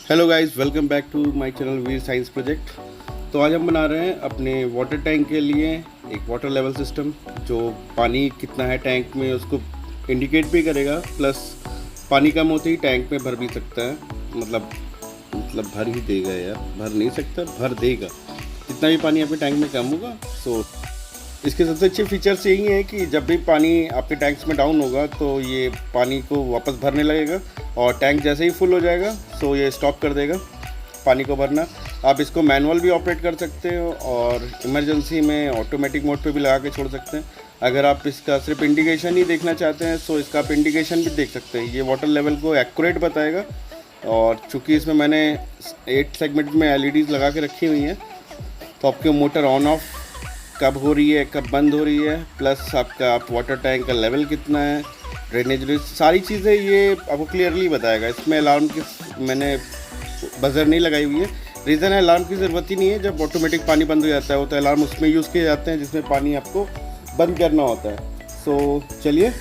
Hello guys, welcome back to my channel Veer science project. तो आज हम बना रहे हैं अपने वाटर टैंक के लिए एक वाटर लेवल सिस्टम जो पानी कितना है टैंक में उसको इंडिकेट भी करेगा, प्लस पानी कम होते ही टैंक में भर भी सकता है। मतलब भर ही देगा यार, भर नहीं सकता, भर देगा जितना भी पानी आपके टैंक में कम होगा। सो इसके सबसे अच्छे फीचर्स यही है कि जब भी पानी आपके टैंक्स में डाउन होगा तो ये पानी को वापस भरने लगेगा, और टैंक जैसे ही फुल हो जाएगा सो ये स्टॉप कर देगा पानी को भरना। आप इसको मैनुअल भी ऑपरेट कर सकते हो और इमरजेंसी में ऑटोमेटिक मोड पे भी लगा के छोड़ सकते हैं। अगर आप इसका सिर्फ इंडिकेशन ही देखना चाहते हैं तो इसका आप इंडिकेशन भी देख सकते हैं। ये वाटर लेवल को एक्यूरेट बताएगा, और चूँकि इसमें मैंने 8 सेगमेंट में एलईडीज़ लगा के रखी हुई हैं तो आपके मोटर ऑन ऑफ कब हो रही है, कब बंद हो रही है, प्लस आपका वाटर टैंक का लेवल कितना है, ड्रेनेज रिस्क, सारी चीज़ें ये आपको क्लियरली बताएगा। इसमें अलार्म की मैंने बजर नहीं लगाई हुई है। रीज़न है अलार्म की ज़रूरत ही नहीं है। जब ऑटोमेटिक पानी बंद हो जाता है तो अलार्म उसमें यूज़ किए जाते हैं जिसमें पानी आपको बंद करना होता है। सो चलिए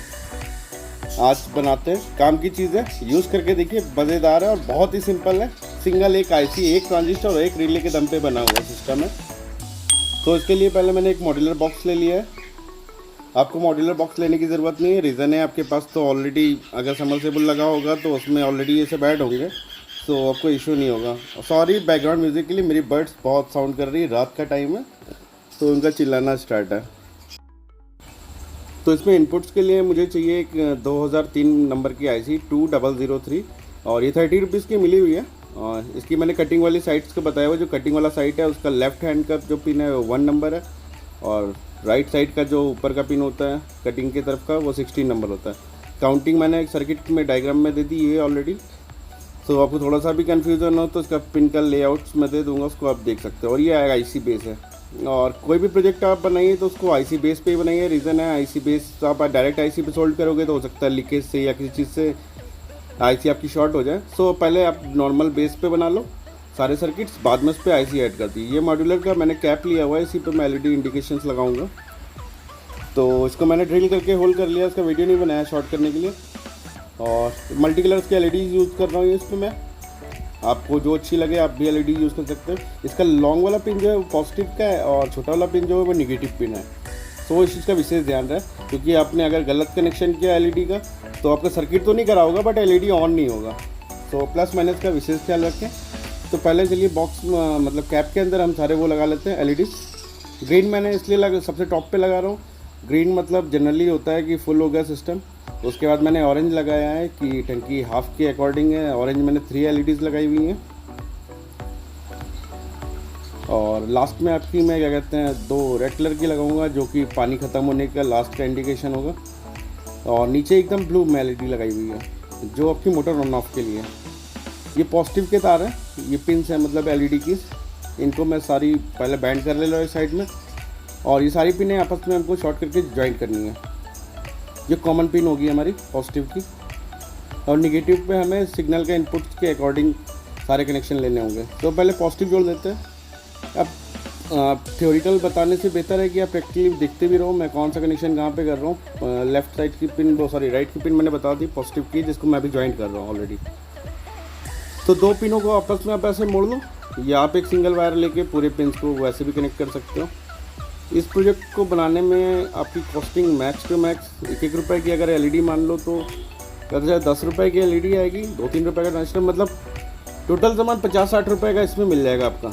आज बनाते हैं। काम की चीज़ है, यूज़ करके देखिए, मज़ेदार है और बहुत ही सिंपल है। सिंगल एक आईसी, एक ट्रांजिस्टर और एक रिले के दम पे बना हुआ सिस्टम है। तो इसके लिए पहले मैंने एक मॉड्यूलर बॉक्स ले लिया है। आपको मॉड्यूलर बॉक्स लेने की ज़रूरत नहीं है। रीज़न है आपके पास तो ऑलरेडी अगर समरसेबल लगा होगा तो उसमें ऑलरेडी ये सब ऐड होंगे, तो आपको इशू नहीं होगा। सॉरी बैकग्राउंड म्यूज़िक के लिए, मेरी बर्ड्स बहुत साउंड कर रही है, रात का टाइम है तो उनका चिल्लाना स्टार्ट है। तो इसमें इनपुट्स के लिए मुझे चाहिए एक 2003 नंबर की आईसी 2003, और ये 30 रुपीज़ की मिली हुई है। और इसकी मैंने कटिंग वाली साइड्स को बताया हुआ। जो कटिंग वाला साइड है उसका लेफ़्ट हैंड का जो पिन है वो 1 नंबर है, और राइट साइड का जो ऊपर का पिन होता है कटिंग की तरफ का वो 16 नंबर होता है। काउंटिंग मैंने एक सर्किट में डायग्राम में दे दी है ऑलरेडी, तो आपको थोड़ा सा भी कन्फ्यूज़न हो तो इसका पिन का लेआउट्स मैं दे दूँगा, उसको आप देख सकते हो। और ये आईसी बेस है, और कोई भी प्रोजेक्ट आप बनाइए तो उसको आईसी बेस पे ही बनाइए। रीज़न है आईसी बेस आप डायरेक्ट आईसी पे सोल्ड करोगे तो हो सकता है लीकेज से या किसी चीज़ से आईसी आपकी शॉर्ट हो जाए। सो पहले आप नॉर्मल बेस पे बना लो सारे सर्किट्स, बाद में उस पर आईसी ऐड कर दी। ये मॉड्यूलर का मैंने कैप लिया हुआ है, इसी पे मैं एलईडी इंडिकेशंस लगाऊंगा। तो इसको मैंने ड्रिल करके होल कर लिया, इसका वीडियो नहीं बनाया शॉर्ट करने के लिए। और मल्टी कलर्स की एलईडी यूज़ कर रहा हूँ इस पर मैं। आपको जो अच्छी लगे आप भी एलईडी यूज़ कर सकते हो। इसका लॉन्ग वाला पिन जो है वो पॉजिटिव का है, और छोटा वाला पिन जो है वो निगेटिव पिन है। तो इस चीज़ का विशेष ध्यान रहे, क्योंकि आपने अगर गलत कनेक्शन किया एलईडी का तो आपका सर्किट तो नहीं करा होगा बट एलईडी ऑन नहीं होगा। तो प्लस माइनस का विशेष ख्याल रखें। तो पहले चलिए बॉक्स मतलब कैप के अंदर हम सारे वो लगा लेते हैं एलईडी। ग्रीन मैंने इसलिए सबसे टॉप पे लगा रहा हूँ। ग्रीन मतलब जनरली होता है कि फुल हो गया सिस्टम। उसके बाद मैंने ऑरेंज लगाया है कि टंकी हाफ के अकॉर्डिंग है। ऑरेंज मैंने 3 एलईडीज़ लगाई हुई हैं। और लास्ट में आपकी मैं क्या कहते हैं 2 रेड कलर की लगाऊंगा जो कि पानी ख़त्म होने का लास्ट का इंडिकेशन होगा। और नीचे एकदम ब्लू में एलईडी लगाई हुई है जो आपकी मोटर ऑन ऑफ के लिए। ये पॉजिटिव के तार है, ये पिन्स है मतलब एलईडी की। इनको मैं सारी पहले बैंड कर ले लो इस साइड में, और ये सारी पिनें आपस में हमको शॉर्ट करके ज्वाइन करनी है। ये कॉमन पिन होगी हमारी पॉजिटिव की, और निगेटिव पे हमें सिग्नल के इनपुट के अकॉर्डिंग सारे कनेक्शन लेने होंगे। तो पहले पॉजिटिव जोड़ देते हैं। अब थ्योरिकल बताने से बेहतर है कि आप प्रैक्टिकली देखते भी रहो मैं कौन सा कनेक्शन कहाँ पे कर रहा हूँ। लेफ्ट साइड की पिन राइट की पिन मैंने बता दी पॉजिटिव की, जिसको मैं अभी ज्वाइंट कर रहा हूँ ऑलरेडी। तो 2 पिनों को आपस में आप ऐसे मोड़ लो, या आप एक सिंगल वायर लेके पूरे पिन्स को वैसे भी कनेक्ट कर सकते हो। इस प्रोजेक्ट को बनाने में आपकी कॉस्टिंग मैक्स टू मैक्स 1-1 रुपये की अगर एलईडी मान लो तो अगर 10 रुपये की एलईडी आएगी, 2-3 रुपये का ट्रांजिस्टर, मतलब टोटल सामान 50-60 रुपये का इसमें मिल जाएगा आपका।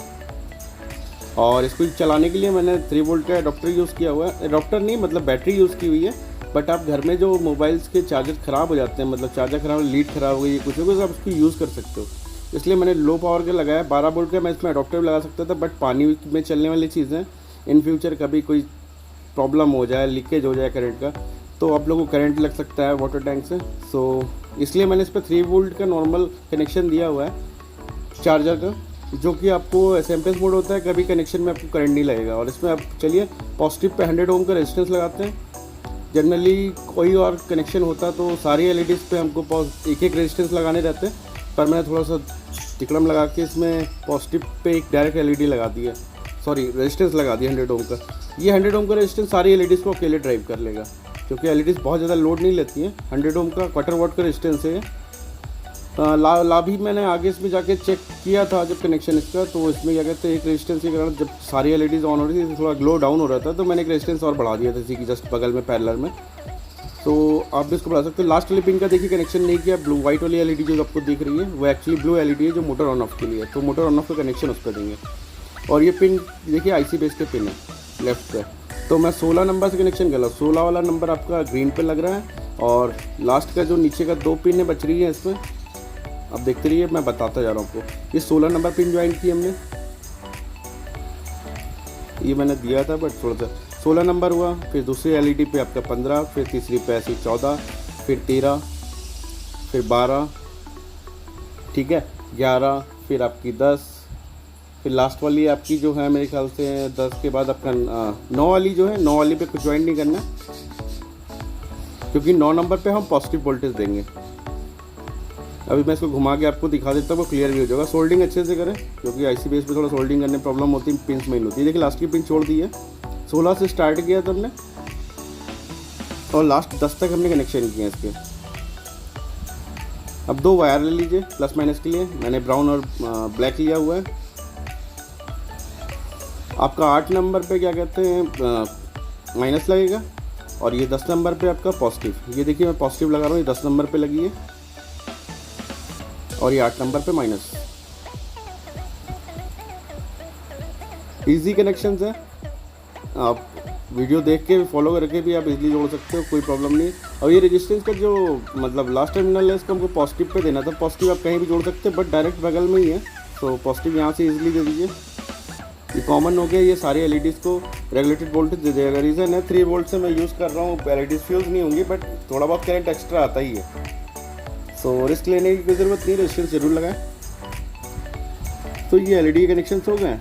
और इसको चलाने के लिए मैंने 3 वोल्ट का एडाप्टर यूज़ किया हुआ है। एडाप्टर नहीं मतलब बैटरी यूज़ की हुई है, बट आप घर में जो मोबाइल्स के चार्जर ख़राब हो जाते हैं, मतलब चार्जर ख़राब, लीड ख़राब हो गई, कुछ हो गया, आप उसको यूज़ कर सकते हो। इसलिए मैंने लो पावर का लगाया। 12 वोल्ट का मैं इसमें एडाप्टर लगा सकता था, बट पानी में चलने वाली चीज़ें इन फ्यूचर कभी कोई प्रॉब्लम हो जाए, लीकेज हो जाए करंट का, तो आप लोगों को करंट लग सकता है वाटर टैंक से। सो इसलिए मैंने इस पर 3 वोल्ट का नॉर्मल कनेक्शन दिया हुआ है चार्जर का, जो कि आपको एसएमपीएस मोड होता है, कभी कनेक्शन में आपको करंट नहीं लगेगा। और इसमें आप चलिए पॉजिटिव पे 100 ओम का रेजिस्टेंस लगाते हैं। जनरली कोई और कनेक्शन होता तो सारी एलईडीज़ पे हमको एक रेजिस्टेंस लगाने रहते हैं, पर मैंने थोड़ा सा टिकड़म लगा के इसमें पॉजिटिव पे एक डायरेक्ट एलईडी लगा दी है, सॉरी रेजिस्टेंस लगा दिया 100 ओम का। ये 100 ओम का रेजिस्टेंस सारी एलईडीज़ को अकेले ड्राइव कर लेगा, क्योंकि एलईडीज़ बहुत ज़्यादा लोड नहीं लेती हैं। 100 ओम का क्वार्टर वाट का रेजिस्टेंस है। भी मैंने आगे इसमें जाके चेक किया था जब कनेक्शन इसका, तो इसमें क्या कहते हैं एक रेजिस्टेंस के कारण जब सारी एलईडीज़ ऑन हो रही थी तो थोड़ा ग्लो डाउन हो रहा था, तो मैंने एक रेजिस्टेंस और बढ़ा दिया था इसी की जस्ट बगल में पैरेलल में। तो आप भी इसको बढ़ा सकते हो। लास्ट वाली पिन का देखिए कनेक्शन नहीं किया, ब्लू वाइट वाली एलईडी जो आपको दिख रही है वो एक्चुअली ब्लू एलईडी है जो मोटर ऑन ऑफ के लिए है, तो मोटर ऑन ऑफ का कनेक्शन उस पर देंगे। और ये पिन देखिए आईसी बेस के पिन है लेफ्ट पे, तो मैं 16 नंबर से कनेक्शन कर रहा हूँ। 16 वाला नंबर आपका ग्रीन पे लग रहा है और लास्ट का जो नीचे का 2 पिन है बच रही है इसमें, अब देखते रहिए मैं बताता जा रहा हूँ आपको। ये 16 नंबर पिन ज्वाइन की हमने, ये मैंने दिया था बट थोड़ा सा 16 नंबर हुआ, फिर दूसरी एलईडी पे आपका 15, फिर तीसरी पे ऐसी 14, फिर 13, फिर 12, ठीक है 11, फिर आपकी 10, फिर लास्ट वाली आपकी जो है मेरे ख्याल से 10 के बाद आपका 9 वाली जो है, 9 वाली पे कुछ ज्वाइन नहीं करना क्योंकि 9 नंबर पे हम पॉजिटिव वोल्टेज देंगे। अभी मैं इसको घुमा के आपको दिखा देता हूँ, वो क्लियर भी हो जाएगा। सोल्डिंग अच्छे से करें क्योंकि आईसी बेस पे थोड़ा सोल्डिंग करने में प्रॉब्लम होती है, पिंस मेन होती है। देखिए लास्ट की पिन छोड़ दी है, 16 से स्टार्ट किया था हमने और लास्ट 10 तक हमने कनेक्शन किए इसके। अब 2 वायर ले लीजिए प्लस माइनस के लिए, मैंने ब्राउन और ब्लैक लिया हुआ है। आपका 8 नंबर पे क्या कहते हैं माइनस लगेगा और ये 10 नंबर पे आपका पॉजिटिव। ये देखिए मैं पॉजिटिव लगा रहा हूँ, ये 10 नंबर पे लगी है और ये 8 नंबर पे माइनस। इजी कनेक्शंस है, आप वीडियो देख के फॉलो करके भी आप इजीली जोड़ सकते हो, कोई प्रॉब्लम नहीं। और ये रेजिस्टेंस का जो मतलब लास्ट टर्मिनल है इसको हमको पॉजिटिव पे देना था, पॉजिटिव आप कहीं भी जोड़ सकते हैं बट डायरेक्ट बगल में ही है, तो पॉजिटिव यहाँ से इजीली दे दीजिए। ये कॉमन हो गया, ये सारी एलईडीज़ को रेगुलेटेड वोल्टेज दे देगा। रीज़न है 3 वोल्ट से मैं यूज़ कर रहा हूँ, एलईडीज़ फ्यूज़ नहीं होंगी बट थोड़ा बहुत करंट एक्स्ट्रा आता ही है, सो रिस्क लेने की कोई ज़रूरत नहीं, रेजिस्टेंस जरूर लगाएं। तो ये एलईडी कनेक्शन हो गए,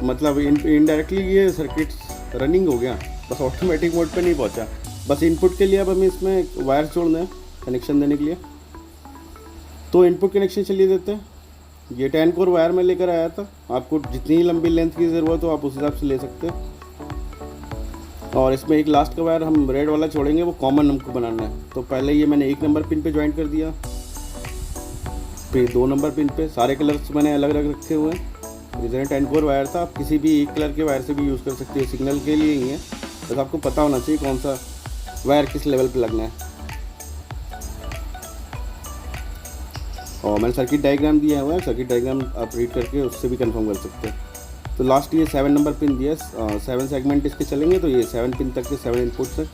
मतलब इनडायरेक्टली ये सर्किट रनिंग हो गया, बस ऑटोमेटिक मोड पे नहीं पहुंचा। बस इनपुट के लिए अब हमें इसमें वायर जोड़ना है कनेक्शन देने के लिए, तो इनपुट कनेक्शन चलिए देते हैं। ये 10 कोर वायर में लेकर आया था, आपको जितनी लंबी लेंथ की ज़रूरत हो आप उस हिसाब से ले सकते हैं। और इसमें एक लास्ट का वायर हम रेड वाला छोड़ेंगे, वो कॉमन हमको बनाना है। तो पहले ये मैंने 1 नंबर पिन पे ज्वाइन कर दिया, फिर 2 नंबर पिन पे, सारे कलर्स मैंने अलग अलग रखे हुए हैं। रीज़न 10 कोर वायर था, आप किसी भी एक कलर के वायर से भी यूज़ कर सकते हो, सिग्नल के लिए ही है, बस आपको पता होना चाहिए कौन सा वायर किस लेवल पे लगना है। और मैंने सर्किट डायग्राम दिया हुआ है, सर्किट डायग्राम आप रीड करके उससे भी कंफर्म कर सकते हैं। तो लास्ट ये 7 नंबर पिन दिया, 7 सेगमेंट इसके चलेंगे, तो ये 7 पिन तक के 7 इनपुट्स है।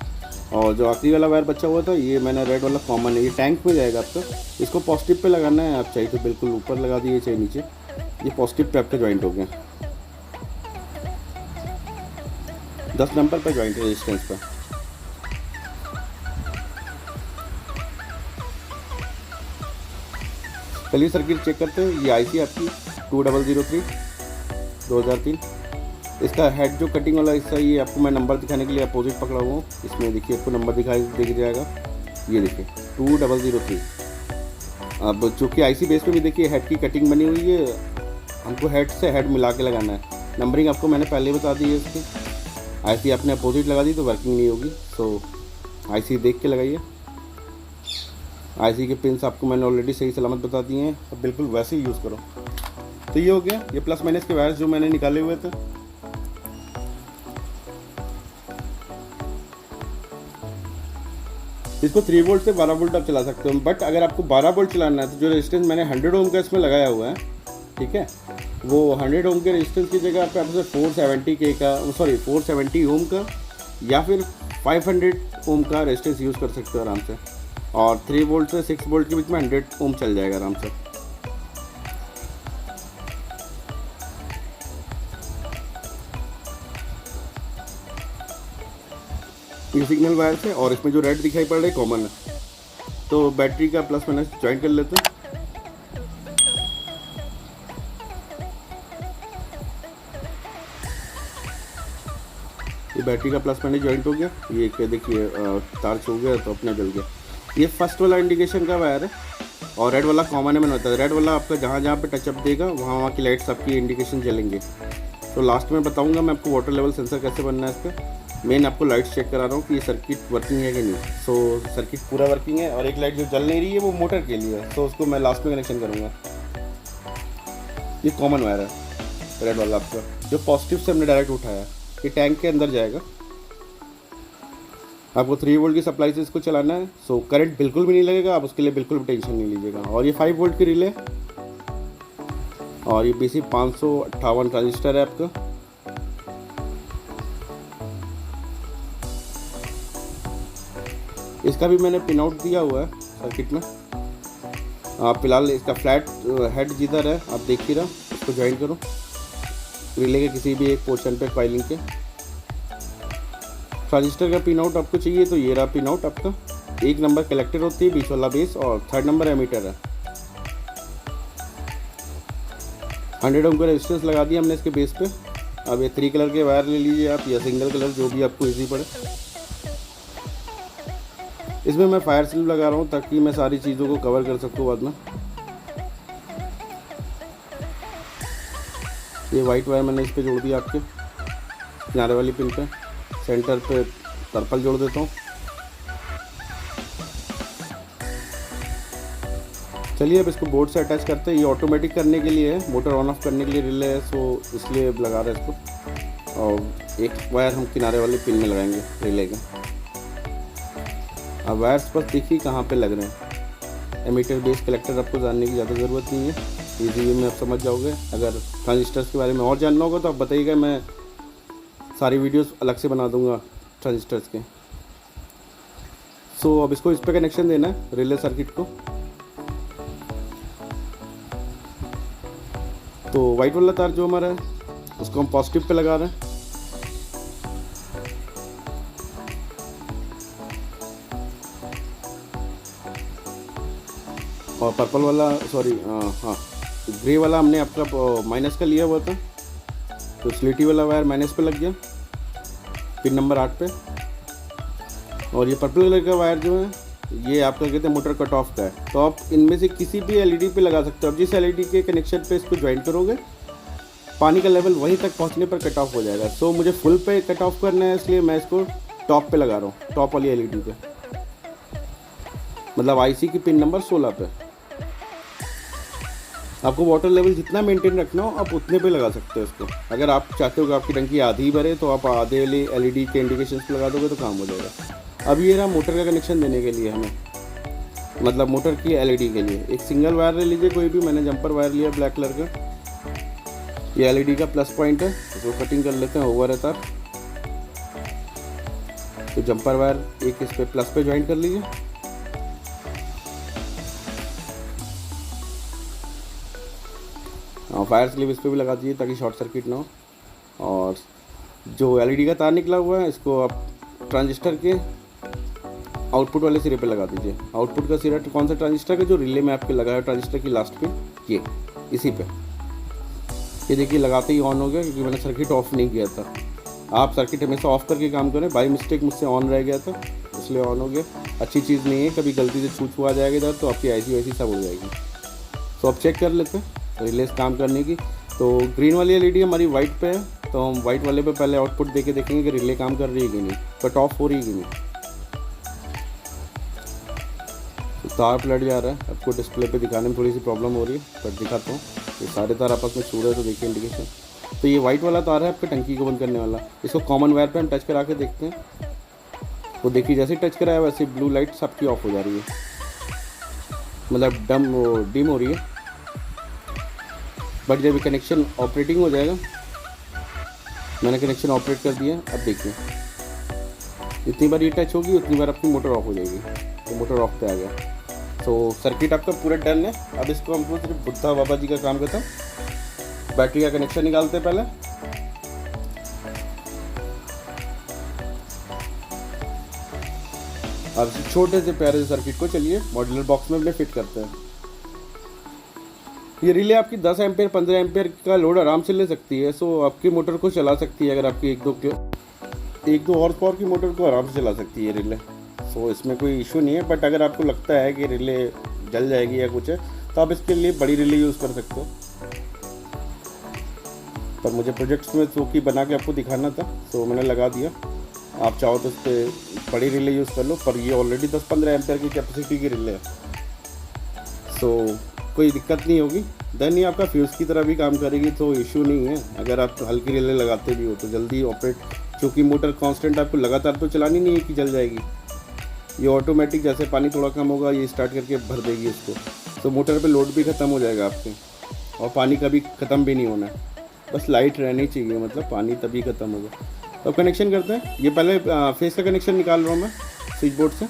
और जो आखिरी वाला वायर बचा हुआ था ये मैंने रेड वाला कॉमन है, ये टैंक में जाएगा आपका, इसको पॉजिटिव पे लगाना है। आप चाहिए तो बिल्कुल ऊपर लगा दिए, चाहे नीचे, ये पॉजिटिव पे आपका ज्वाइंट हो गया, 10 नंबर पर ज्वाइंट रेजिस्टेंस पर। चलिए सर्किट चेक करते हैं। ये आईसी आपकी 2003 2003, इसका हेड जो कटिंग वाला हिस्सा, ये आपको मैं नंबर दिखाने के लिए अपोजिट पकड़ा हुआ हूँ, इसमें देखिए आपको नंबर दिख जाएगा, ये देखिए 2003। अब चूँकि आईसी बेस पे भी देखिए हेड की कटिंग बनी हुई है, हमको हेड से हेड मिला के लगाना है। नंबरिंग आपको मैंने पहले बता दी है इसकी, आईसी आपने अपोजिट लगा दी तो वर्किंग नहीं होगी, तो आईसी देख के लगाइए। आईसी के पिन्स आपको मैंने ऑलरेडी सही सलामत बता दिए हैं, अब बिल्कुल वैसे ही यूज़ करो। तो ये हो गया, ये प्लस माइनस के वायर्स जो मैंने निकाले हुए थे। इसको 3 वोल्ट से 12 वोल्ट आप चला सकते हो, बट अगर आपको 12 वोल्ट चलाना है तो जो रेजिस्टेंस मैंने 100 ओम का इसमें लगाया हुआ है, ठीक है, वो 100 ओम के रेजिस्टेंस की जगह पे आपसे 470 ओम का या फिर 500 ओम का रेजिस्टेंस यूज़ कर सकते हो आराम से। और 3 वोल्ट से 6 वोल्ट के बीच में 100 ओम चल जाएगा आराम से। ये सिग्नल वायर से, और इसमें जो रेड दिखाई पड़ रहा है कॉमन है, तो बैटरी का प्लस माइनस ज्वाइन कर लेते हैं। ये बैटरी का प्लस माइनस ज्वाइंट हो गया, ये क्या देखिए तार छू गया तो अपना जल गया। ये फर्स्ट वाला इंडिकेशन का वायर है और रेड वाला कॉमन है, मैंने बताया रेड वाला आपका जहाँ जहाँ पे टचअप देगा वहाँ वहाँ की लाइट्स आपकी इंडिकेशन जलेंगे। तो लास्ट में बताऊँगा मैं आपको वाटर लेवल सेंसर कैसे बनना है इसका। मेन आपको लाइट्स चेक करा रहा हूँ कि ये सर्किट वर्किंग है कि नहीं। सो सर्किट पूरा वर्किंग है और एक लाइट जो जल नहीं रही है वो मोटर के लिए है, तो उसको मैं लास्ट में कनेक्शन करूँगा। ये कॉमन वायर है रेड वाला आपका, जो पॉजिटिव से हमने डायरेक्ट उठाया, ये टैंक के अंदर जाएगा। आपको 3 वोल्ट की सप्लाई से इसको चलाना है। सो करंट बिल्कुल भी नहीं लगेगा, आप उसके लिए बिल्कुल भी टेंशन नहीं लीजिएगा। और ये 5 वोल्ट की रिले और ये बेसिक 558 ट्रांजिस्टर है आपका। इसका भी मैंने पिन आउट दिया हुआ है सर्किट में। आप फिलहाल इसका फ्लैट हेड जिधर है आप देख ही रहा, इसको ज्वाइन करो रिले के किसी भी एक पोर्शन पे फाइलिंग के। ट्रांजिस्टर का पिन आउट आपको चाहिए तो ये रहा पिन आउट आपका। 1 नंबर कलेक्टर होती है, बीच वाला बेस, और 3rd नंबर एमीटर है। 100 ओम का रेजिस्टेंस लगा दिया हमने इसके बेस पे। अब ये 3 कलर के वायर ले लीजिए आप, या सिंगल कलर, जो भी आपको इजी पड़े। इसमें मैं फायर स्लिप लगा रहा हूँ ताकि मैं सारी चीज़ों को कवर कर सकूँ बाद में। ये वाइट वायर मैंने इस पे जोड़ दिया आपके किनारे वाली पिन पे। सेंटर पे पर्पल जोड़ देता हूँ। चलिए अब इसको बोर्ड से अटैच करते हैं। ये ऑटोमेटिक करने के लिए है, मोटर ऑन ऑफ करने के लिए रिले है, सो इसलिए लगा रहे हैं इसको। और एक वायर हम किनारे वाले पिन में लगाएंगे रिले के। अब वायर्स पर देखिए कहाँ पे लग रहे हैं। एमीटर, बेस, कलेक्टर आपको जानने की ज़्यादा ज़रूरत नहीं है, इजी वे में आप समझ जाओगे। अगर ट्रांजिस्टर्स के बारे में और जानना होगा तो आप बताइएगा, मैं सारी वीडियोस अलग से बना दूंगा ट्रांजिस्टर्स के। सो अब इसको इस पे कनेक्शन देना है रिले सर्किट को। तो वाइट वाला तार जो हमारा है उसको हम पॉजिटिव पे लगा रहे हैं। और पर्पल वाला, सॉरी हाँ, ग्रे वाला हमने आपका माइनस का लिया हुआ था, तो स्लेटी वाला वायर माइनस पे लग गया पिन नंबर 8 पे। और ये पर्पल कलर का वायर जो है ये आपका कहते हैं मोटर कट ऑफ का है। तो आप इनमें से किसी भी एलईडी पे लगा सकते हो। अब जिस एलईडी के कनेक्शन पे इसको ज्वाइन करोगे, पानी का लेवल वहीं तक पहुंचने पर कट ऑफ हो जाएगा। सो मुझे फुल पे कट ऑफ करना है, इसलिए मैं इसको टॉप पे लगा रहा हूँ, टॉप वाली एलईडी पे, मतलब आईसी की पिन नंबर 16 पे। आपको वाटर लेवल जितना मेंटेन रखना हो आप उतने पे लगा सकते हो इसको। अगर आप चाहते हो कि आपकी टंकी आधी भरे तो आप आधे वाली एलईडी के इंडिकेशन पे लगा दोगे तो काम हो जाएगा। अब ये रहा मोटर का कनेक्शन देने के लिए हमें, मतलब मोटर की एलईडी के लिए। एक सिंगल वायर ले लीजिए कोई भी, मैंने जंपर वायर लिया ब्लैक कलर का। ये एलईडी का प्लस पॉइंट है, इसको कटिंग कर लेते हैं, ओवर है तार। तो जंपर वायर एक इस पे प्लस पे ज्वाइन कर लीजिए। फायर स्लिप इस पर भी लगा दीजिए ताकि शॉर्ट सर्किट ना हो। और जो एलईडी का तार निकला हुआ है इसको आप ट्रांजिस्टर के आउटपुट वाले सिरे पे लगा दीजिए। आउटपुट का सिरा कौन सा ट्रांजिस्टर का, जो रिले में आपके लगाया ट्रांजिस्टर की लास्ट पे, ये इसी पे। ये देखिए लगाते ही ऑन हो गया, क्योंकि मैंने सर्किट ऑफ नहीं किया था। आप सर्किट हमेशा ऑफ करके काम करें, बाई मिस्टेक मुझसे ऑन रह गया था इसलिए ऑन हो गया। अच्छी चीज़ नहीं है, कभी गलती से छू आ जाएगा इधर तो आपकी ऐसी वैसी सब हो जाएगी। तो अब चेक कर लेते हैं रिले काम करने की। तो ग्रीन वाली एलईडी हमारी वाइट पे है, तो हम वाइट वाले पे पहले आउटपुट देके देखेंगे कि रिले काम कर रही है कि नहीं, कट ऑफ हो रही है कि नहीं। तो तार पलट जा रहा है, आपको डिस्प्ले पे दिखाने में थोड़ी सी प्रॉब्लम हो रही है, पर दिखाता हूँ। ये सारे तार आपस में छू रहे हैं, तो देखिए इंडिकेशन। तो ये वाइट वाला तार है आपकी टंकी को बंद करने वाला। इसको कॉमन वायर पे हम टच करा के देखते हैं। तो देखिए जैसे टच कराया वैसे ब्लू लाइट सबकी ऑफ हो जा रही है, मतलब डिम हो रही है। बट जब कनेक्शन ऑपरेटिंग हो जाएगा, मैंने कनेक्शन ऑपरेट कर दिया। अब देखिए जितनी बार ये टच होगी उतनी बार अपनी मोटर ऑफ हो जाएगी। तो मोटर ऑफ पे आ गया। तो सर्किट आपका पूरा डन है। अब इसको हमको सिर्फ बुद्धा बाबा जी का काम करता है। बैटरी का कनेक्शन निकालते हैं पहले। अब इस छोटे से प्यारे से सर्किट को चलिए मॉड्यूलर बॉक्स में अपने फिट करते हैं। ये रिले आपकी 10 एम्पेयर 15 एम्पेयर का लोड आराम से ले सकती है। सो आपकी मोटर को चला सकती है। अगर आपकी एक दो हॉर्स पावर की मोटर को आराम से चला सकती है रिले। सो इसमें कोई इशू नहीं है। बट अगर आपको लगता है कि रिले जल जाएगी या कुछ है तो आप इसके लिए बड़ी रिले यूज़ कर सकते हो। पर मुझे प्रोजेक्ट्स में तो की बना के आपको दिखाना था, तो मैंने लगा दिया। आप चाहो तो इस पर बड़ी रिले यूज़ कर लो, पर ये ऑलरेडी 10-15 एम्पेयर की कैपेसिटी की रिले है, सो कोई दिक्कत नहीं होगी। देन ये आपका फ्यूज़ की तरह भी काम करेगी, तो इशू नहीं है। अगर आप हल्की रिले लगाते भी हो तो जल्दी ऑपरेट, क्योंकि मोटर कांस्टेंट आपको लगातार तो चलानी नहीं है कि जल जाएगी। ये ऑटोमेटिक जैसे पानी थोड़ा कम होगा ये स्टार्ट करके भर देगी इसको, तो मोटर पे लोड भी ख़त्म हो जाएगा आपके, और पानी कभी ख़त्म भी नहीं होना है, बस लाइट रहनी चाहिए, मतलब पानी तभी ख़त्म होगा। तो कनेक्शन करते हैं। ये पहले फेस का कनेक्शन निकाल रहा हूँ मैं स्विच बोर्ड से।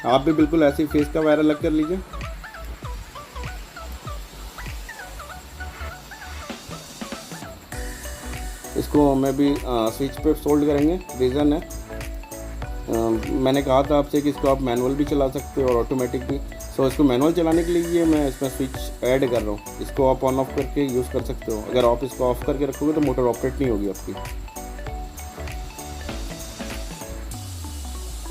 आप भी बिल्कुल ऐसे ही फेस का वायर अलग कर लीजिए। इसको मैं भी स्विच पे सोल्ड करेंगे। रीज़न है मैंने कहा था आपसे कि इसको आप मैनुअल भी चला सकते हो और ऑटोमेटिक भी। सो इसको मैनुअल चलाने के लिए मैं इसमें स्विच ऐड कर रहा हूँ। इसको आप ऑन ऑफ करके यूज़ कर सकते हो। अगर आप इसको ऑफ करके रखोगे तो मोटर ऑपरेट नहीं होगी आपकी।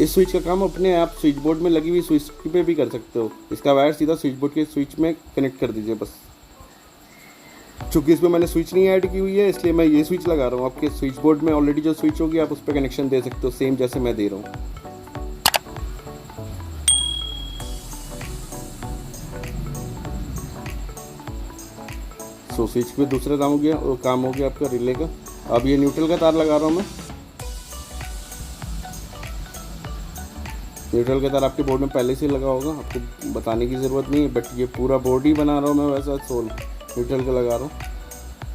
इस स्विच का काम अपने आप स्विच बोर्ड में लगी हुई स्विच पे भी कर सकते हो। इसका वायर सीधा स्विच बोर्ड के स्विच में कनेक्ट कर दीजिए बस। चूँकि इसमें मैंने स्विच नहीं ऐड की हुई है इसलिए मैं ये स्विच लगा रहा हूँ। आपके स्विच बोर्ड में ऑलरेडी जो स्विच होगी आप उस पर कनेक्शन दे सकते हो, सेम जैसे मैं दे रहा हूँ। सो स्विच पे दूसरा काम हो गया आपका रिले का। अब ये न्यूट्रल का तार लगा रहा हूँ मैं। न्यूट्रल का तार आपके बोर्ड में पहले से लगा होगा, आपको बताने की ज़रूरत नहीं है, बट ये पूरा बोर्ड ही बना रहा हूँ मैं वैसा सोल न्यूट्रल का लगा रहा हूँ।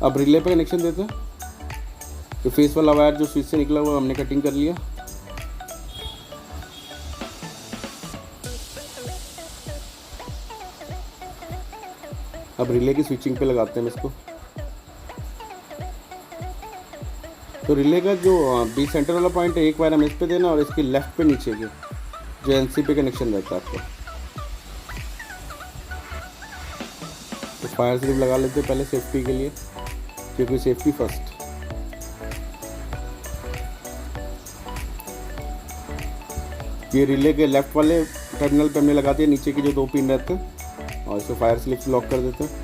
अब रिले पे कनेक्शन देते हैं। तो फेस वाला वायर जो स्विच से निकला हुआ हमने कटिंग कर लिया। अब रिले की स्विचिंग पे लगाते हैं इसको। तो रिले का जो बी सेंटर वाला पॉइंट है एक वायर हमें इस पे देना और इसके लेफ्ट पे नीचे के जो एनसी पे कनेक्शन रहता है आपका। तो फायर स्लिप लगा लेते हैं पहले सेफ्टी के लिए, क्योंकि सेफ्टी फर्स्ट। ये रिले के लेफ्ट वाले टर्मिनल पे हमने लगा दिया, नीचे की जो 2 पिन रहते हैं, और इसको फायर स्लिप से लॉक कर देते हैं।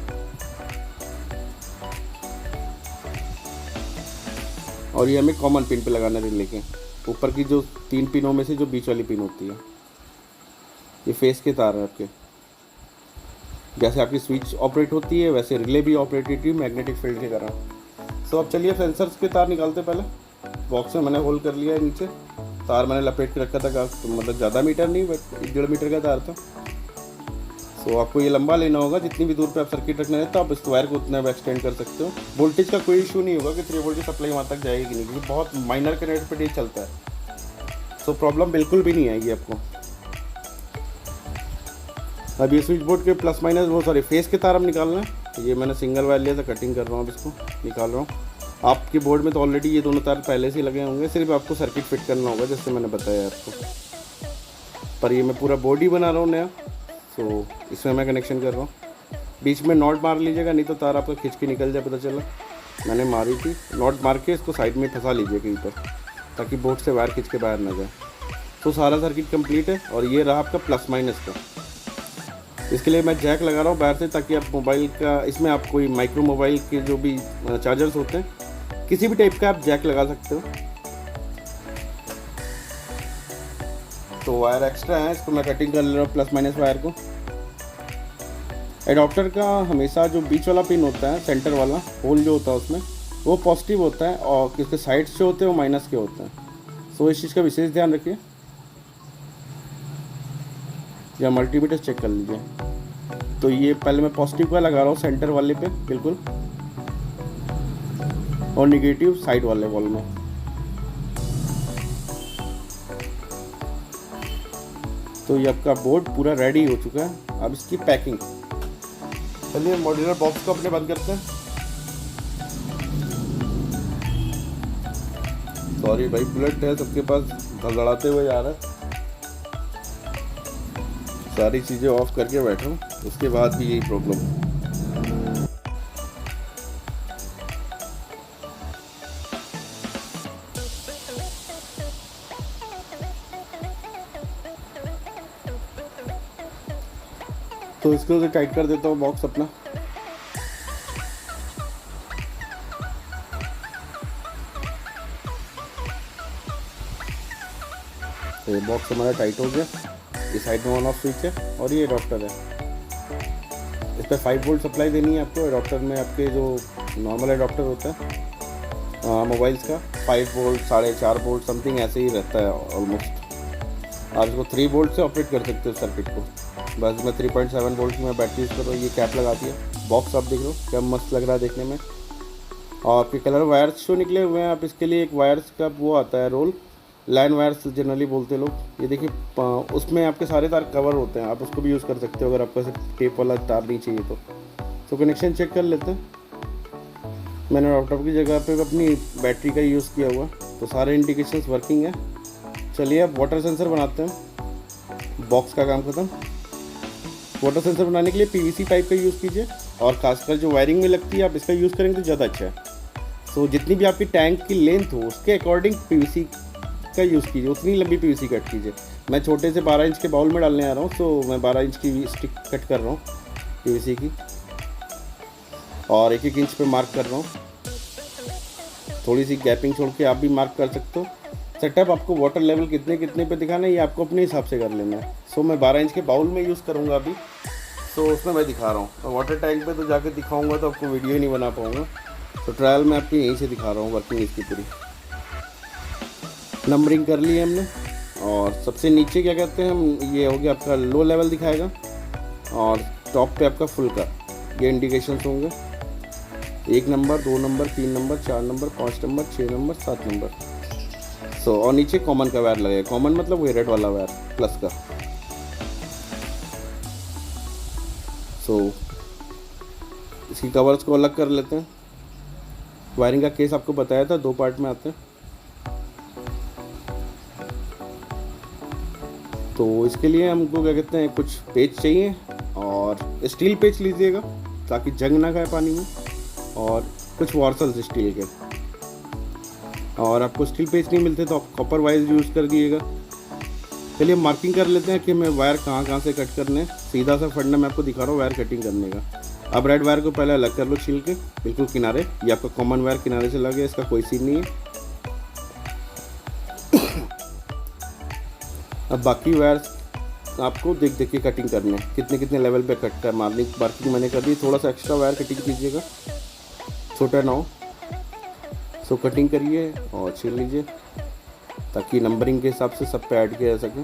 और ये हमें कॉमन पिन पे लगाना है रिले के ऊपर की जो 3 पिनों में से जो बीच वाली पिन होती है। ये फेस के तार है आपके। जैसे आपकी स्विच ऑपरेट होती है वैसे रिले भी ऑपरेट होती है मैग्नेटिक फील्ड के कारण। सो अब चलिए सेंसर्स के तार निकालते। पहले बॉक्स में मैंने होल कर लिया है नीचे। तार मैंने लपेट के रखा था, तो मतलब ज़्यादा मीटर नहीं बट 1.5 मीटर का तार था। सो आपको ये लंबा लेना होगा, जितनी भी दूर पे आप सर्किट रखना है तो आप इस वायर को उतना एक्सटेंड कर सकते हो। वोल्टेज का कोई इशू नहीं होगा कि 3 वोल्ट की सप्लाई वहाँ तक जाएगी कि नहीं, क्योंकि बहुत माइनर करंट पे नहीं चलता है। सो प्रॉब्लम बिल्कुल भी नहीं आएगी आपको। अब ये स्विच बोर्ड के प्लस माइनस फेस के तार हम निकालना है। ये मैंने सिंगल वायर लिया था, कटिंग कर रहा हूँ, अब इसको निकाल रहा हूँ। आपके बोर्ड में तो ऑलरेडी ये दोनों तार पहले से लगे होंगे, सिर्फ आपको सर्किट फिट करना होगा जैसे मैंने बताया आपको। पर ये मैं पूरा बोर्ड ही बना रहा हूँ नया, सो इसमें मैं कनेक्शन कर रहा हूँ। बीच में नॉट मार लीजिएगा, नहीं तो तार आपका खींच के निकल जाए। पता चला मैंने मारी थी, नॉट मार के इसको साइड में फंसा लीजिए कहीं पर, ताकि बोर्ड से वायर खींच के बाहर ना जाए। तो सारा सर्किट कंप्लीट है। और ये रहा आपका प्लस माइनस का। इसके लिए मैं जैक लगा रहा हूँ बाहर से, ताकि आप मोबाइल का, इसमें आप कोई माइक्रो मोबाइल के जो भी चार्जर्स होते हैं किसी भी टाइप का आप जैक लगा सकते हो। तो वायर एक्स्ट्रा है, इसको मैं कटिंग कर ले रहा हूँ प्लस माइनस वायर को। एडाप्टर का हमेशा जो बीच वाला पिन होता है, सेंटर वाला होल जो होता है उसमें, वो पॉजिटिव होता है और इसके साइड्स जो होते हैं वो माइनस के होते हैं। सो इस चीज़ का विशेष ध्यान रखिए। या मल्टीमीटर चेक कर लीजिए। तो ये पहले मैं पॉजिटिव का लगा रहा हूँ सेंटर वाले पे बिल्कुल, और निगेटिव साइड वाले वॉल में। तो ये आपका बोर्ड पूरा रेडी हो चुका है। अब इसकी पैकिंग, चलिए मॉड्यूलर बॉक्स को अपने बंद करते हैं। सॉरी भाई, बुलेट है सबके पास, धड़धड़ाते हुए जा रहा है। सारी चीज़ें ऑफ करके बैठा हूँ, उसके बाद भी यही प्रॉब्लम है। तो इसको टाइट कर देता हूँ बॉक्स अपना। तो ये बॉक्स हमारा टाइट हो गया। इस साइड में ऑन ऑफ स्विच है और ये एडॉप्टर है। इस पर 5 वोल्ट सप्लाई देनी है आपको। एडॉप्टर में आपके जो नॉर्मल एडॉप्टर होता है मोबाइल्स का 5 वोल्ट 4.5 वोल्ट समथिंग ऐसे ही रहता है ऑलमोस्ट। आप इसको 3 वोल्ट से ऑपरेट कर सकते हो सर्किट को। बस मैं 3.7 वोल्ट में बैटरी यूज़ कर रहा हूँ। ये कैप लगा दिया। बॉक्स आप देख लो क्या मस्त लग रहा है देखने में। और आपके कलर वायर्स जो निकले हुए हैं, आप इसके लिए एक वायर्स का वो आता है रोल, लाइन वायर्स जनरली बोलते हैं लोग। ये देखिए उसमें आपके सारे तार कवर होते हैं। आप उसको भी यूज़ कर सकते हो अगर आपको ऐसे टेप वाला तार नहीं चाहिए तो कनेक्शन चेक कर लेते हैं। मैंने लैपटॉप की जगह पे अपनी बैटरी का यूज़ किया हुआ, तो सारे इंडिकेशंस वर्किंग है। चलिए अब वाटर सेंसर बनाते हैं। बॉक्स का काम खत्म। वाटर सेंसर बनाने के लिए पीवीसी पाइप का यूज़ कीजिए, और खासकर जो वायरिंग में लगती है आप इसका यूज़ करेंगे तो ज़्यादा अच्छा है। तो जितनी भी आपकी टैंक की लेंथ हो उसके अकॉर्डिंग पीवीसी का यूज़ कीजिए, उतनी लंबी पीवीसी कट कीजिए। मैं छोटे से 12 इंच के बाउल में डालने आ रहा हूँ, तो मैं 12 इंच की स्टिक कट कर रहा हूँ पीवीसी की, और 1-1 इंच पे मार्क कर रहा हूँ। थोड़ी सी गैपिंग छोड़ के आप भी मार्क कर सकते हो। सेटअप आपको वाटर लेवल कितने कितने पे दिखाना है ये आपको अपने हिसाब से कर लेना है। सो मैं 12 इंच के बाउल में यूज़ करूँगा अभी, तो उसमें मैं दिखा रहा हूँ। तो वाटर टैंक पे तो जाके दिखाऊंगा तो आपको वीडियो ही नहीं बना पाऊँगा, तो ट्रायल में आपको यहीं से दिखा रहा हूँ वर्किंग इसकी पूरी। नंबरिंग कर ली है हमने, और सबसे नीचे क्या कहते हैं हम, ये हो गया आपका लो लेवल दिखाएगा, और टॉप पे आपका फुल का ये इंडिकेशंस होंगे। 1 number 2 number 3 number 4 number 5 number 6 number 7 number. So और नीचे कॉमन का वायर लगेगा। कॉमन मतलब वही रेड वाला वायर प्लस का। सो इसकी कवर्स को अलग कर लेते हैं। वायरिंग का केस आपको बताया था 2 पार्ट में आते हैं। तो इसके लिए हमको क्या कहते हैं कुछ पेच चाहिए, और स्टील पेच लीजिएगा ताकि जंग ना खाए पानी में, और कुछ वॉर्सल्स स्टील के। और आपको स्टील पेच नहीं मिलते तो आप कॉपर वायर यूज़ कर दिएगा। चलिए मार्किंग कर लेते हैं कि हमें वायर कहाँ कहाँ से कट करने। सीधा सा फंडा मैं आपको दिखा रहा हूँ वायर कटिंग करने का। अब रेड वायर को पहले अलग कर लो छील के, बिल्कुल किनारे। ये आपका कॉमन वायर किनारे से लगे, इसका कोई सीन नहीं है। अब बाकी वायर्स आपको देख देख के कटिंग करने हैं, कितने कितने लेवल पे कट कर मारनी। मार्किंग मैंने कर दी। थोड़ा सा एक्स्ट्रा वायर कटिंग कीजिएगा, छोटा ना हो। सो कटिंग करिए और छील लीजिए ताकि नंबरिंग के हिसाब से सब पे ऐड किया जा सके।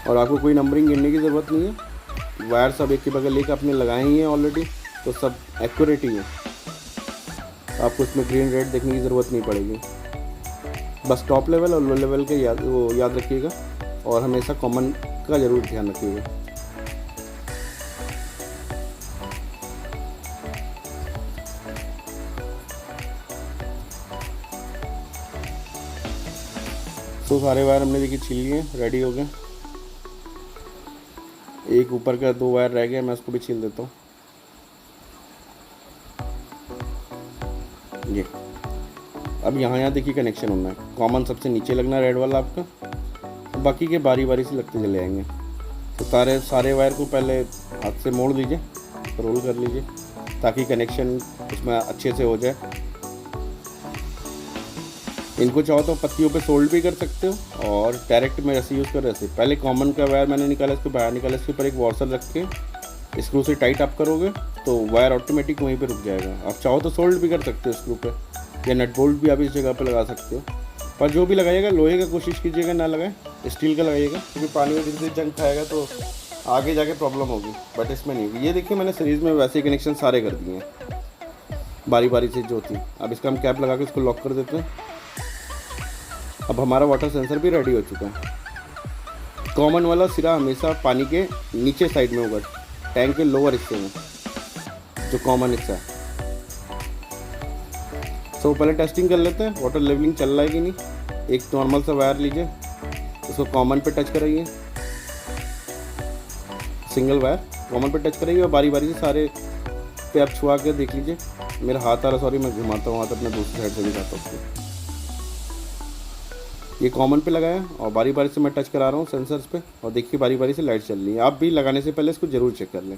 और आपको कोई नंबरिंग गिनने की ज़रूरत नहीं है। वायर सब एक के बगल एक आपने लगाए ही हैं ऑलरेडी, तो सब एक्यूरेट ही है। आपको इसमें ग्रीन रेड देखने की ज़रूरत नहीं पड़ेगी। बस टॉप लेवल और लो लेवल के याद रखिएगा, और हमेशा कॉमन का ज़रूर ध्यान रखिएगा। तो सारे वायर हमने देखिए छील लिए, रेडी हो गए। एक ऊपर का 2 वायर रह गया, मैं उसको भी छील देता हूँ। ये अब यहाँ देखिए कनेक्शन होना है। कॉमन सबसे नीचे लगना है रेड वाला आपका, बाकी के बारी बारी से लगते चले जाएंगे। तो सारे वायर को पहले हाथ से मोड़ लीजिए, रोल कर लीजिए ताकि कनेक्शन उसमें अच्छे से हो जाए। इनको चाहो तो पत्तियों पे सोल्ड भी कर सकते हो, और डायरेक्ट में ऐसे यूज़ कर रहे थे। पहले कॉमन का वायर मैंने निकाला, इसको बाहर निकाला, इसके ऊपर एक वॉर्सल रख के स्क्रू से टाइट आप करोगे तो वायर ऑटोमेटिक वहीं पे रुक जाएगा। आप चाहो तो सोल्ड भी कर सकते हो स्क्रू पे, या नट बोल्ट भी आप इस जगह पे लगा सकते हो। पर जो भी लगाइएगा लोहे का कोशिश कीजिएगा ना लगाए, स्टील का लगाइएगा, क्योंकि पानी में जिनसे जंग खाएगा तो आगे जाके प्रॉब्लम होगी। बट इसमें नहीं होगी। ये देखिए मैंने सीरीज़ में वैसे ही कनेक्शन सारे कर दिए हैं बारी बारी से जो थी। अब इसका हम कैप लगा के इसको लॉक कर देते हैं। अब हमारा वाटर सेंसर भी रेडी हो चुका है। कॉमन वाला सिरा हमेशा पानी के नीचे साइड में होगा, टैंक के लोअर हिस्से में जो कॉमन हिस्सा है। तो पहले टेस्टिंग कर लेते हैं वाटर लेवलिंग चल रहा है कि नहीं। एक नॉर्मल सा वायर लीजिए, उसको कॉमन पे टच कराइए, सिंगल वायर कॉमन पे टच कराइए, और बारी बारी से सारे पे आप छुआ के देख लीजिए। मेरा हाथ आ रहा, सॉरी मैं घुमाता हूँ हाथ अपने दूसरी साइड से दिखाता हूँ। ये कॉमन पे लगाया और बारी बारी से मैं टच करा रहा हूँ सेंसर्स पे, और देखिए बारी बारी से लाइट चल रही है। आप भी लगाने से पहले इसको ज़रूर चेक कर लें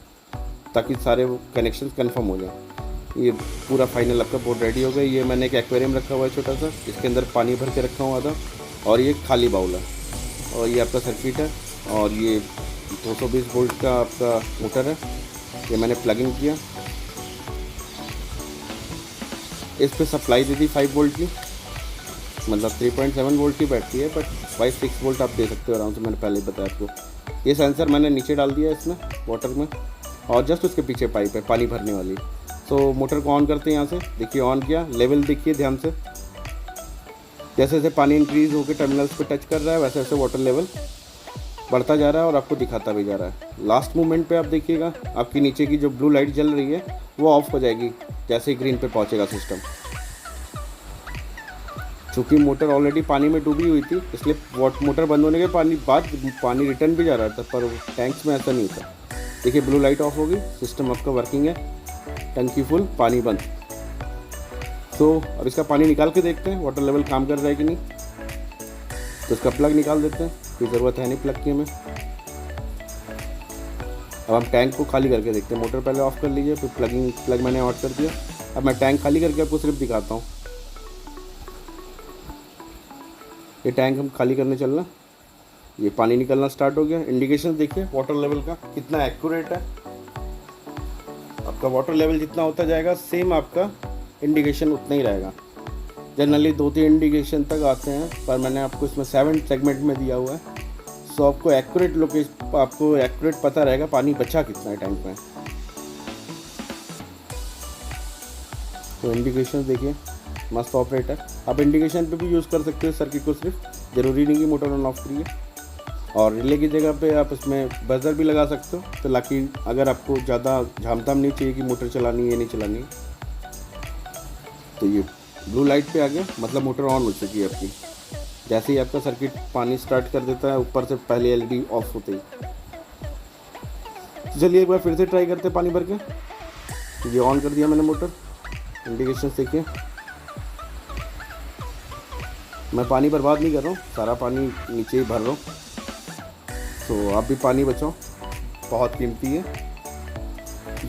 ताकि सारे कनेक्शन कंफर्म हो जाए। ये पूरा फाइनल आपका बोर्ड रेडी हो गया। ये मैंने एक एक्वेरियम रखा हुआ है छोटा सा, इसके अंदर पानी भर के रखा हुआ था, और ये खाली बाउल है, और ये आपका सर्किट है, और ये 220 वोल्ट का आपका मोटर है। ये मैंने प्लग इन किया, इस पे सप्लाई दी थी 5 वोल्ट की, मतलब 3.7 वोल्ट की बैटरी है, बट 6 वोल्ट आप दे सकते हो आराम से, मैंने पहले ही बताया आपको। ये सेंसर मैंने नीचे डाल दिया इसमें वाटर में, और जस्ट उसके पीछे पाइप है पानी भरने वाली। तो मोटर को ऑन करते हैं यहाँ से, देखिए ऑन किया, लेवल देखिए ध्यान से, जैसे जैसे पानी इंक्रीज़ होकर टर्मिनल्स पे टच कर रहा है वैसे वैसे वाटर लेवल बढ़ता जा रहा है और आपको दिखाता भी जा रहा है। लास्ट मोमेंट पे आप देखिएगा आपकी नीचे की जो ब्लू लाइट जल रही है वो ऑफ हो जाएगी जैसे ही ग्रीन पे पहुंचेगा सिस्टम। चूँकि मोटर ऑलरेडी पानी में डूबी हुई थी, इसलिए मोटर बंद होने के बाद पानी रिटर्न भी जा रहा था, पर टैंक्स में ऐसा नहीं था। देखिए ब्लू लाइट ऑफ होगी, सिस्टम आपका वर्किंग है, टंकी फुल, पानी बंद। तो अब इसका पानी निकाल के देखते हैं वाटर लेवल काम कर रहा है कि नहीं। तो इसका प्लग निकाल देते हैं, कोई ज़रूरत है नहीं प्लग की हमें। अब हम टैंक को खाली करके देखते हैं। मोटर पहले ऑफ कर लीजिए, फिर प्लग मैंने ऑन कर दिया। अब मैं टैंक खाली करके आपको सिर्फ दिखाता हूँ। ये टैंक हम खाली करने चल रहे हैं, ये पानी निकलना स्टार्ट हो गया। इंडिकेशन देखिए वाटर लेवल का कितना एक्यूरेट है। आपका वाटर लेवल जितना होता जाएगा सेम आपका इंडिकेशन उतना ही रहेगा। जनरली 2-3 इंडिकेशन तक आते हैं, पर मैंने आपको इसमें 7 सेगमेंट में दिया हुआ है, सो आपको एक्यूरेट पता रहेगा पानी बचा कितना है टैंक में। तो इंडिकेशन देखिए मस्त ऑपरेट है। आप इंडिकेशन पे भी यूज़ कर सकते हो सर्किट को, सिर्फ ज़रूरी नहीं कि मोटर ऑन ऑफ करिए। और रिले की जगह पे आप इसमें बजर भी लगा सकते हो, तो ताकि अगर आपको ज़्यादा झामताम नहीं चाहिए कि मोटर चलानी है नहीं चलानी है। तो ये ब्लू लाइट पे आ गया, मतलब मोटर ऑन हो चुकी है आपकी। जैसे ही आपका सर्किट पानी स्टार्ट कर देता है ऊपर से पहले एलईडी ऑफ होते ही। तो चलिए एक बार फिर से ट्राई करते हैं पानी भर के। तो ये ऑन कर दिया मैंने मोटर, इंडिकेशन देखिए। मैं पानी बर्बाद नहीं कर रहा हूँ, सारा पानी नीचे ही भर रहा हूँ। तो आप भी पानी बचाओ, बहुत कीमती है।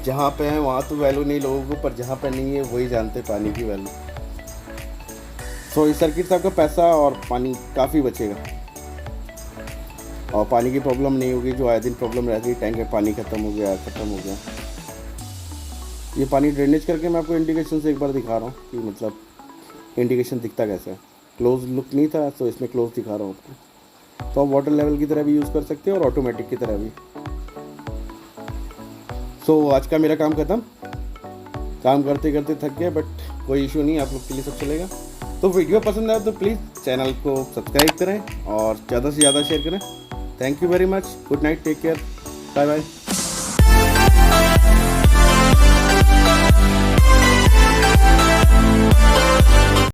जहाँ पे है वहाँ तो वैल्यू नहीं लोगों को, पर जहाँ पे नहीं है वही जानते पानी की वैल्यू। सो इस सर्किट से आपका पैसा और पानी काफ़ी बचेगा, और पानी की प्रॉब्लम नहीं होगी जो आए दिन प्रॉब्लम रहती है, टैंक में पानी ख़त्म हो गया। ये पानी ड्रेनेज करके मैं आपको इंडिकेशन से एक बार दिखा रहा हूँ कि मतलब इंडिकेशन दिखता कैसा है। क्लोज लुक नहीं था तो इसमें क्लोज दिखा रहा हूँ आपको। तो आप वाटर लेवल की तरह भी यूज़ कर सकते हो और ऑटोमेटिक की तरह भी। सो आज का मेरा काम ख़त्म, काम करते करते थक गया, बट कोई इशू नहीं, आप लोग के लिए सब चलेगा। तो वीडियो पसंद आए तो प्लीज़ चैनल को सब्सक्राइब करें और ज़्यादा से ज़्यादा शेयर करें। Thank you very much, good night, take care, bye bye.